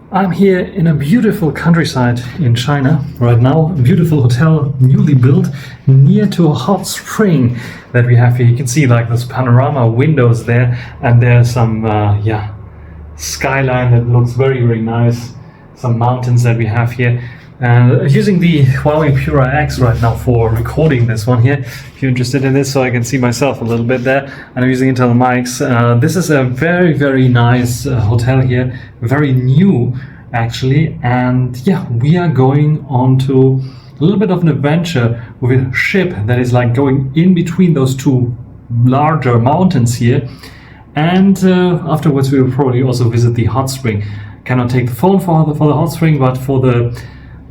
I'm here in a beautiful countryside in China right now. A beautiful hotel, newly built, near to a hot spring that we have here. You can see like this panorama windows there, and there's some skyline that looks very, very nice. Some mountains that we have here. Using the Huawei Pura X right now for recording this one here, if you're interested in this, so I can see myself a little bit there, and I'm using internal mics. This is a very, very nice hotel here, very new actually, and yeah, we are going on to a little bit of an adventure with a ship that is like going in between those two larger mountains here, and afterwards we will probably also visit the hot spring. Cannot take the phone for the hot spring, but for the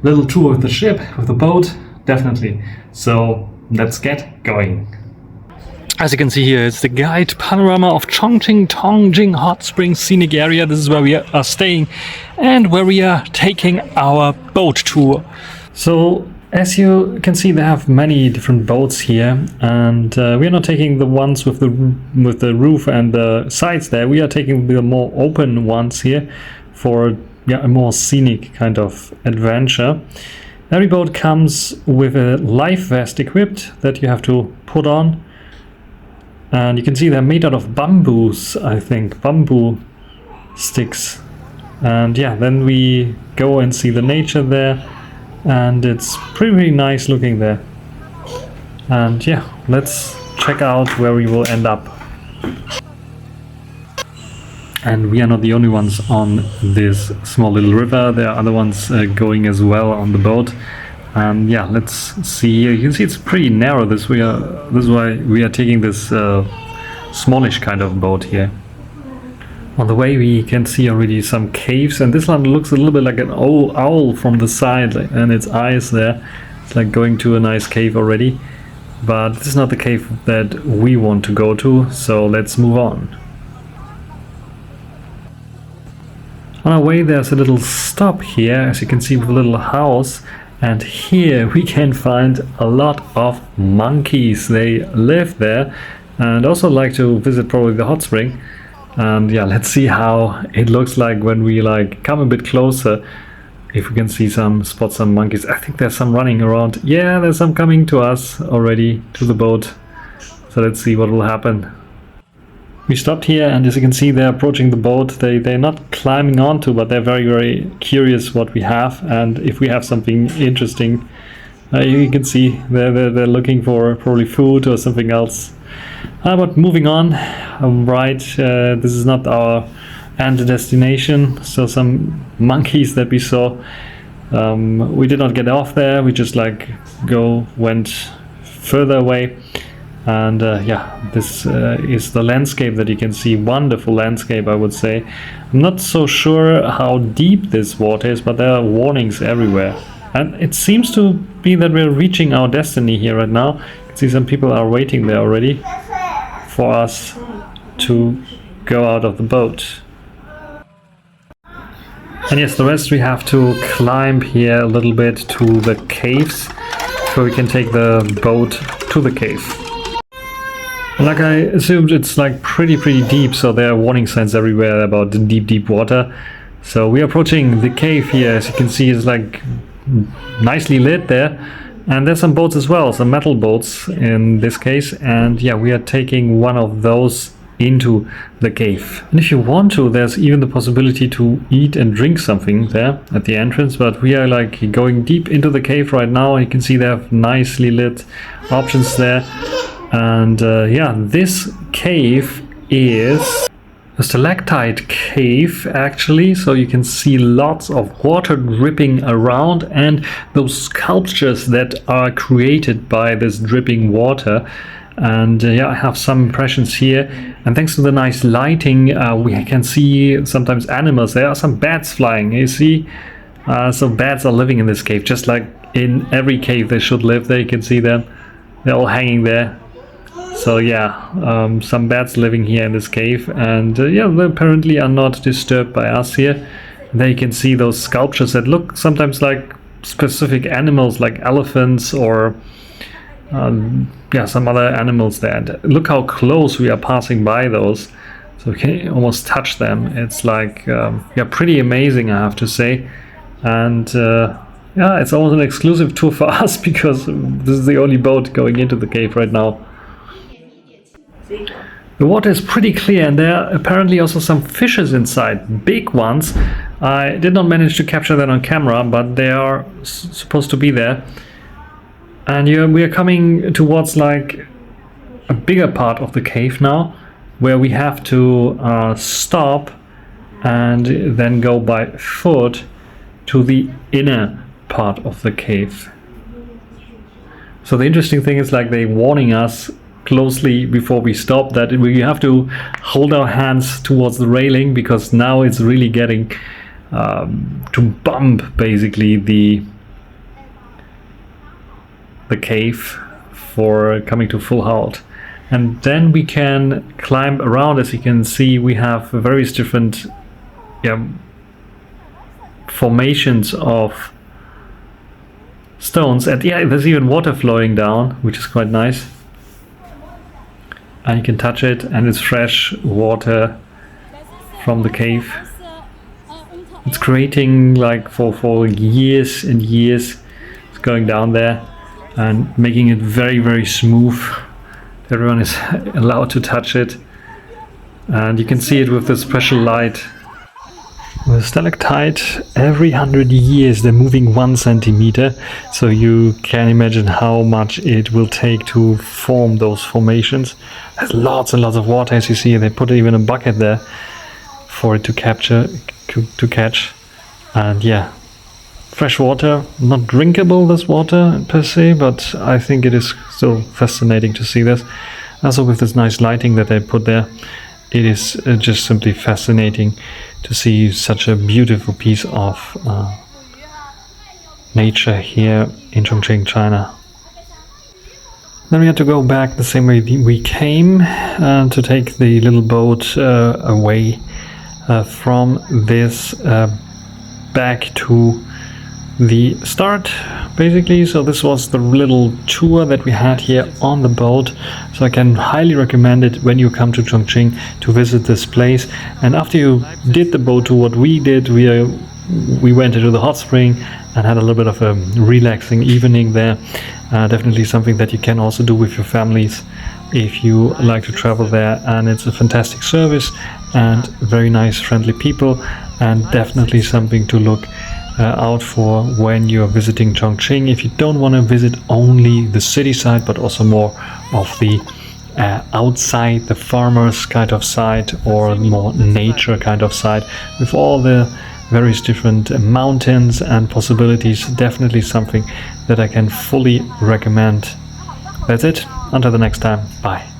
little tour with the ship, with the boat, definitely. So let's get going. As you can see here, it's the guide panorama of Chongqing, Tongjing Hot Spring Scenic Area. This is where we are staying and where we are taking our boat tour. So as you can see, they have many different boats here, and we are not taking the ones with the roof and the sides there. We are taking the more open ones here for a more scenic kind of adventure. Every boat comes with a life vest equipped that you have to put on, and you can see they're made out of bamboos, I think, bamboo sticks. And yeah, then we go and see the nature there, and it's pretty nice looking there. And yeah, let's check out where we will end up. And we are not the only ones on this small little river. There are other ones going as well on the boat. And yeah, let's see here. You can see it's pretty narrow. This is why we are taking this smallish kind of boat here. On the way we can see already some caves, and this one looks a little bit like an old owl from the side, and its eyes there. It's like going to a nice cave already. But this is not the cave that we want to go to, so let's move on. On our way there's a little stop here, as you can see, with a little house, and here we can find a lot of monkeys. They live there and also like to visit probably the hot spring. And yeah, let's see how it looks like when we like come a bit closer, if we can see some monkeys. I think there's some running around. Yeah, there's some coming to us already, to the boat. So let's see what will happen. We stopped here, and as you can see, they're approaching the boat. They're not climbing onto, but they're very, very curious what we have, and if we have something interesting. You can see they're looking for probably food or something else. But moving on, right, this is not our end destination. So some monkeys that we saw, we did not get off there. We just like went further away. And yeah, this is the landscape that you can see. Wonderful landscape, I would say. I'm not so sure how deep this water is, but there are warnings everywhere. And it seems to be that we're reaching our destiny here right now. You can see some people are waiting there already for us to go out of the boat. And yes, the rest we have to climb here a little bit to the caves, so we can take the boat to the cave. Like I assumed, it's like pretty deep, so there are warning signs everywhere about the deep water. So we are approaching the cave here. As you can see, it's like nicely lit there, and there's some boats as well, some metal boats in this case. And yeah, we are taking one of those into the cave. And if you want to, there's even the possibility to eat and drink something there at the entrance, but we are like going deep into the cave right now. You can see they have nicely lit options there. And yeah, this cave is a stalactite cave actually, so you can see lots of water dripping around, and those sculptures that are created by this dripping water. And yeah, I have some impressions here, and thanks to the nice lighting we can see sometimes animals. There are some bats flying, you see. So bats are living in this cave, just like in every cave they should live there. You can see them, they're all hanging there. So yeah, some bats living here in this cave, and yeah, they apparently are not disturbed by us here. There you can see those sculptures that look sometimes like specific animals, like elephants or yeah, some other animals there. And look how close we are passing by those. so you can almost touch them. It's like yeah, pretty amazing, I have to say. And yeah, it's almost an exclusive tour for us because this is the only boat going into the cave right now. The water is pretty clear, and there are apparently also some fishes inside, big ones. I did not manage to capture that on camera, but they are supposed to be there. And we are coming towards like a bigger part of the cave now, where we have to stop and then go by foot to the inner part of the cave. So the interesting thing is, like, they warning us closely before we stop that we have to hold our hands towards the railing, because now it's really getting to bump basically the cave for coming to full halt. And then we can climb around. As you can see, we have various different formations of stones, and yeah, there's even water flowing down, which is quite nice. And you can touch it, and it's fresh water from the cave. It's creating like for years and years. It's going down there and making it very, very smooth. Everyone is allowed to touch it, and you can see it with the special light. With stalactite, every 100 years they're moving 1 centimeter, so you can imagine how much it will take to form those formations. There's lots and lots of water, as you see. They put even a bucket there for it to catch. And yeah, fresh water, not drinkable, this water per se, but I think it is still fascinating to see this. Also with this nice lighting that they put there, it is just simply fascinating to see such a beautiful piece of nature here in Chongqing, China. Then we had to go back the same way we came to take the little boat away from this back to the start, basically. So this was the little tour that we had here on the boat. So I can highly recommend it when you come to Chongqing to visit this place. And after you did the boat tour, what we did, we went into the hot spring and had a little bit of a relaxing evening there. Definitely something that you can also do with your families if you like to travel there. And it's a fantastic service and very nice, friendly people, and definitely something to look out for when you're visiting Chongqing. If you don't want to visit only the city side, but also more of the outside, the farmers kind of side, or more nature kind of side, with all the various different mountains and possibilities, definitely something that I can fully recommend. That's it. Until the next time. Bye.